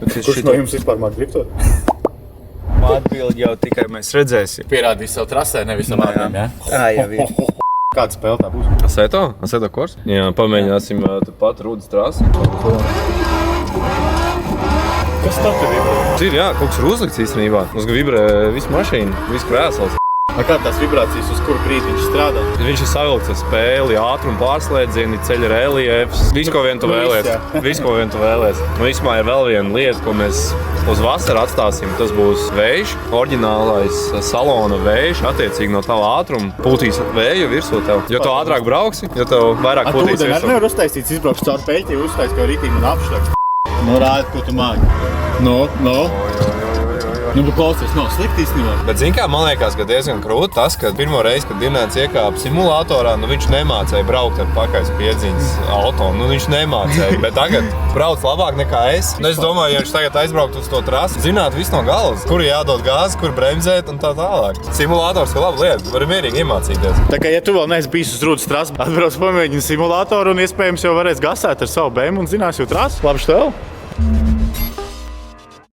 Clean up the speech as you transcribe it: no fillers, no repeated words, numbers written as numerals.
Kurš no jums vispār māk driftot? Atbildi jau tikai mēs redzēsim. Pierādīs savu trasē, nevis savu ātriem, ja? Tā jau ir. Kāda spēle tā būs? Aseto kurs? Jā, pamēģināsim pat Rūdas trasi. Kas tā te vibrē? Ir, jā, kaut kas ir uzlikts īstenībā. Mums vibrē visu mašīnu, visu krēsls. Kā tās vibrācijas, uz kuru brīdi viņš strādā? Viņš ir savilkts ar spēli, ātrumu pārslēdzieni, ceļa reliefs. Visu, ko vien tu vēlies. Visu, ko vien tu vēlies. Nu, īsumā ir vēl viena lieta, ko mēs uz vasaru atstāsim. Tas būs vējš, oriģinālais salona vējš. Attiecīgi no tava ātruma pūtīs vēju virsū tev. Jo tu ātrāk brauksi, jo tev vairāk pūtīs virsū. Ar nevar uztaisīts, izbraukts caur peļķi, uztaisīt, ka rītīgi man apšrakst. Nu, rādi, ko tu māki. Nu, tu klausies, nav slikti īstenībā. Bet zini kā, man liekas, ka diezgan krūti tas, ka pirmo reizi, kad Dirnēns iekāpa simulatorā, nu viņš nemācēja braukt ar pakaļas piedziņas auto. Nu viņš nemācēja, bet tagad brauc labāk nekā es. Nu, es domāju, ja viņš tagad aizbraukt uz to trasi, zināt visu no galvas, kur jādod gāzi, kur bremzēt un tā tālāk. Simulators ir laba lieta, var mierīgi iemācīties. Tā kā, ja tu vēl neesi bijis uz Rūdas trases, atbrauc pamēģini simulatoru un iespējams jau varēs gasēt ar savu BMW un zinās jau trasu. Labi, štev!